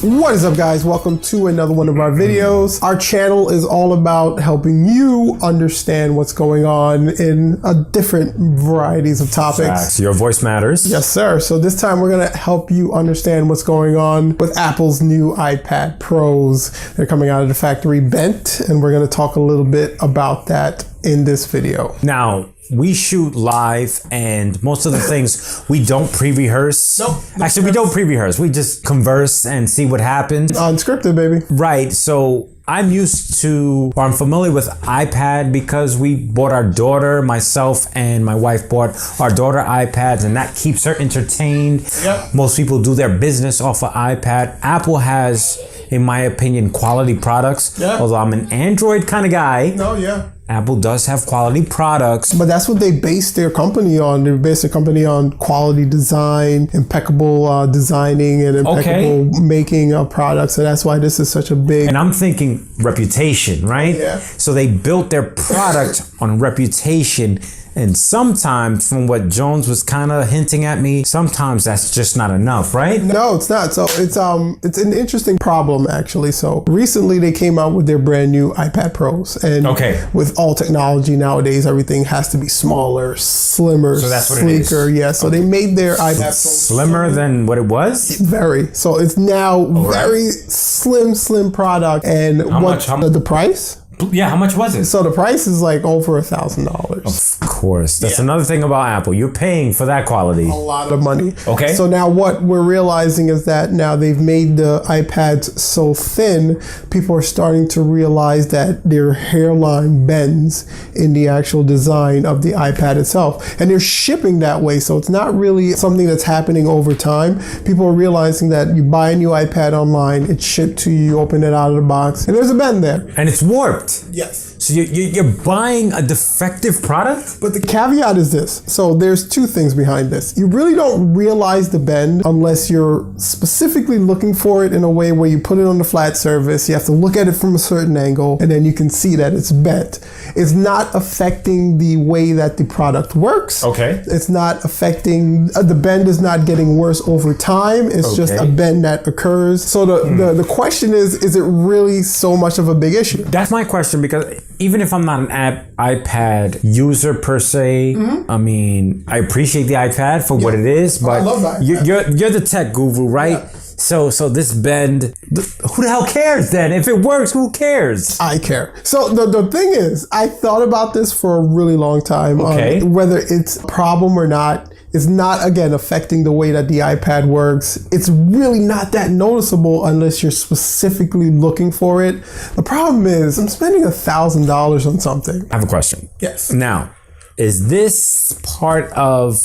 What is up, guys? Welcome to another one of our videos. Our channel is all about helping you understand what's going on in different varieties of topics. Facts. Your voice matters. Yes, sir. So this time we're going to help you understand what's going on with Apple's new iPad Pros. They're coming out of the factory bent, and we're going to talk a little bit about that in this video. Now, we shoot live, and most of the things we don't pre-rehearse. Nope. Actually, we don't pre-rehearse. We just converse and see what happens. Unscripted, baby. Right. So I'm familiar with iPad because we bought our daughter, myself and my wife bought our daughter iPads, and that keeps her entertained. Yep. Most people do their business off of iPad. Apple has, in my opinion, quality products. Yeah. Although I'm an Android kind of guy. No, yeah. Apple does have quality products. But that's what they base their company on. They base their company on quality design, impeccable designing, and impeccable making of products. So that's why this is such a big... And I'm thinking reputation, right? Yeah. So they built their product on reputation. And sometimes, from what Jones was kind of hinting at me, sometimes that's just not enough, right? No, it's not. So it's an interesting problem, actually. So recently they came out with their brand new iPad Pros, and with all technology nowadays, everything has to be smaller, slimmer, so that's what sleeker. Yeah. So they made their iPad Pros slimmer than what it was. Very. So it's now very slim product. And the price? Yeah, how much was it? So the price is like over $1,000. Of course. That's another thing about Apple. You're paying for that quality. A lot of money. Okay. So now what we're realizing is that now they've made the iPads so thin, people are starting to realize that their hairline bends in the actual design of the iPad itself. And they're shipping that way. So it's not really something that's happening over time. People are realizing that you buy a new iPad online, it's shipped to you, you open it out of the box, and there's a bend there. And it's warped. Yes. So you're buying a defective product? But the caveat is this. So there's two things behind this. You really don't realize the bend unless you're specifically looking for it in a way where you put it on the flat surface. You have to look at it from a certain angle, and then you can see that it's bent. It's not affecting the way that the product works. Okay. It's not affecting, the bend is not getting worse over time. It's just a bend that occurs. So the question is it really so much of a big issue? That's my question, because even if I'm not an iPad user per se, I mean, I appreciate the iPad for what it is, but I love the iPad. You're the tech guru, right? Yeah. So this bend, who the hell cares then? If it works, who cares? I care. So the thing is, I thought about this for a really long time. Whether it's a problem or not, it's not, again, affecting the way that the iPad works. It's really not that noticeable unless you're specifically looking for it. The problem is, I'm spending $1,000 on something. I have a question. Yes. Now, is this part of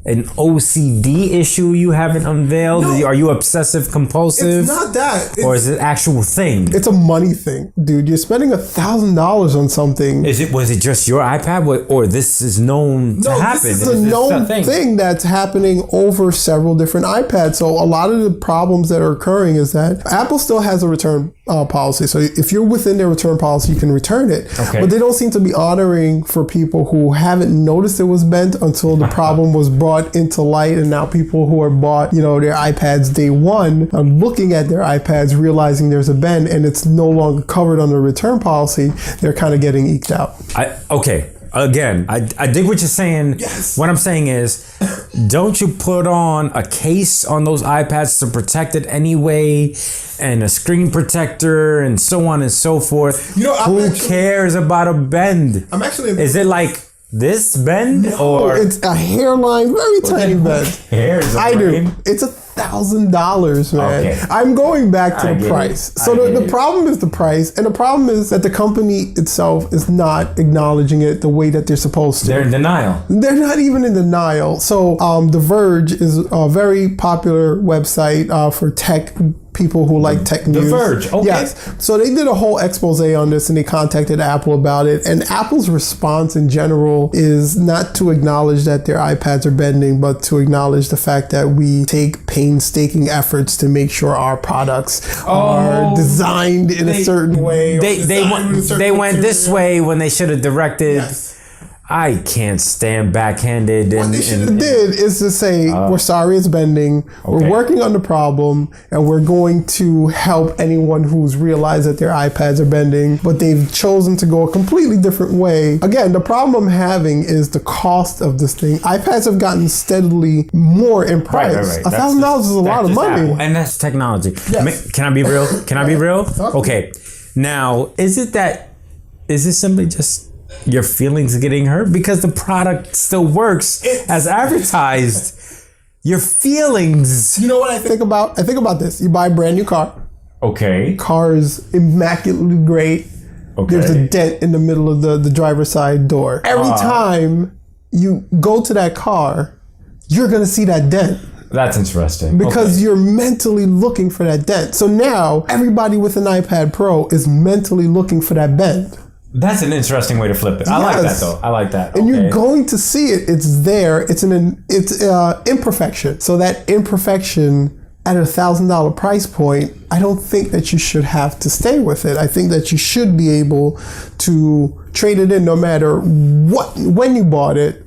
an OCD issue you haven't unveiled? No. Are you obsessive compulsive? It's not that. Or is it an actual thing? It's a money thing, dude. You're spending $1,000 on something. Was it just your iPad, or this is known to happen? This is a known thing that's happening over several different iPads. So a lot of the problems that are occurring is that Apple still has a return policy. So if you're within their return policy, you can return it. But they don't seem to be honoring for people who haven't noticed it was bent until the problem was brought into light, and now people who are bought, their iPads day one are looking at their iPads, realizing there's a bend and it's no longer covered under return policy. They're kind of getting eked out. Again, I dig what you're saying. Yes. What I'm saying is, don't you put on a case on those iPads to protect it anyway, and a screen protector and so on and so forth? Who cares about a bend? Is it like this bend? No, or it's a hairline, very tiny bend. I do. It's $1,000, man. I'm going back to the price. So the problem is the price, and the problem is that the company itself is not acknowledging it the way that they're supposed to. They're in denial. They're not even in denial. So The Verge is a very popular website for tech people who like tech news. The Verge, okay. Yes. So they did a whole expose on this, and they contacted Apple about it. And Apple's response in general is not to acknowledge that their iPads are bending, but to acknowledge the fact that we take painstaking efforts to make sure our products are designed in a certain way. They went this way when they should have directed. Yes. I can't stand backhanded. What they should have did is to say, we're sorry it's bending. We're working on the problem, and we're going to help anyone who's realized that their iPads are bending, but they've chosen to go a completely different way. Again, the problem I'm having is the cost of this thing. iPads have gotten steadily more in price. Right. $1,000 is a lot of money. Apple. And that's technology. Yes. Can I be real? Can I be real? Okay. Now, is it simply just your feelings getting hurt? Because the product still works as advertised. Your feelings. You know what I think about? I think about this. You buy a brand new car. Okay. Car is immaculately great. Okay. There's a dent in the middle of the driver's side door. Every time you go to that car, you're going to see that dent. That's interesting. Because you're mentally looking for that dent. So now everybody with an iPad Pro is mentally looking for that bend. That's an interesting way to flip it. I like that though. I like that. And you're going to see it. It's there. It's imperfection. So that imperfection at a $1,000 price point, I don't think that you should have to stay with it. I think that you should be able to trade it in no matter when you bought it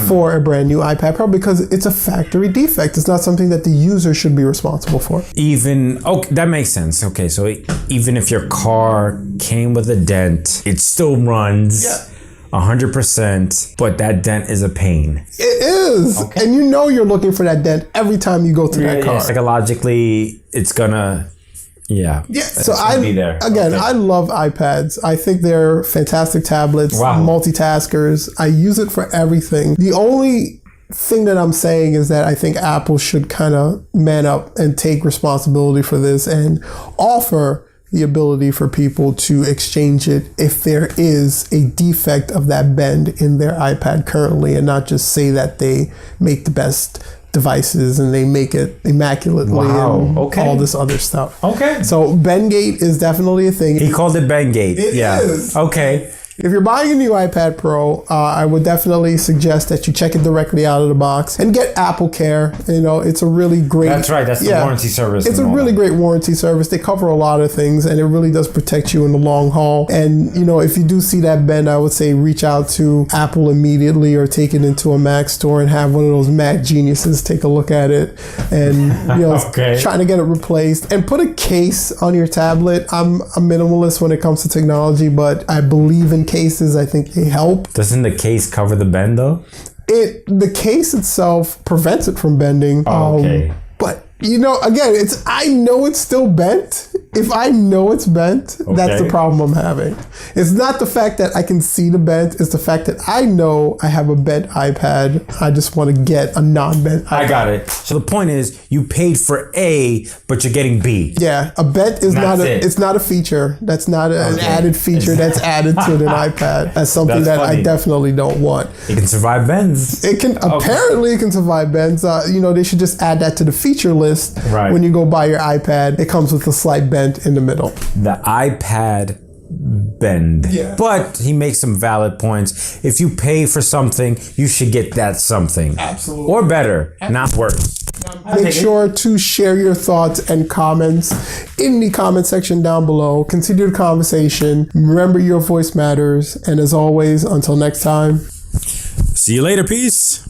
for a brand new iPad Pro, because it's a factory defect. It's not something that the user should be responsible for. That makes sense. Okay, so even if your car came with a dent, it still runs 100%, but that dent is a pain. It is. Okay. And you know you're looking for that dent every time you go through that car. Psychologically, it's gonna... Yeah. So I love iPads. I think they're fantastic tablets, multitaskers. I use it for everything. The only thing that I'm saying is that I think Apple should kind of man up and take responsibility for this and offer the ability for people to exchange it if there is a defect of that bend in their iPad currently, and not just say that they make the best devices and they make it immaculately and all this other stuff. Okay. So Bendgate is definitely a thing. He called it Bendgate. It is. Okay. If you're buying a new iPad Pro, I would definitely suggest that you check it directly out of the box and get Apple Care. You know, it's a really great... That's right. That's the warranty service. It's a really great warranty service. They cover a lot of things, and it really does protect you in the long haul. And, you know, if you do see that bend, I would say reach out to Apple immediately or take it into a Mac store and have one of those Mac geniuses take a look at it and, you know, trying to get it replaced. And put a case on your tablet. I'm a minimalist when it comes to technology, but I believe in cases. I think they help. Doesn't the case cover the bend though? The case itself prevents it from bending. But you know, again, I know it's still bent. If I know it's bent, that's the problem I'm having. It's not the fact that I can see the bent. It's the fact that I know I have a bent iPad. I just want to get a non-bent iPad. I got it. So the point is, you paid for A, but you're getting B. Yeah, a bent is it's not a feature. That's not an added feature that's added to an iPad. That's something that I definitely don't want. It can survive bends. It can apparently it can survive bends. You know, they should just add that to the feature list. Right. When you go buy your iPad, it comes with a slight bend in the middle. The iPad bend. Yeah. But he makes some valid points. If you pay for something, you should get that something. Absolutely. Or better, not worse. Make sure to share your thoughts and comments in the comment section down below. Continue the conversation. Remember, your voice matters. And as always, until next time. See you later. Peace.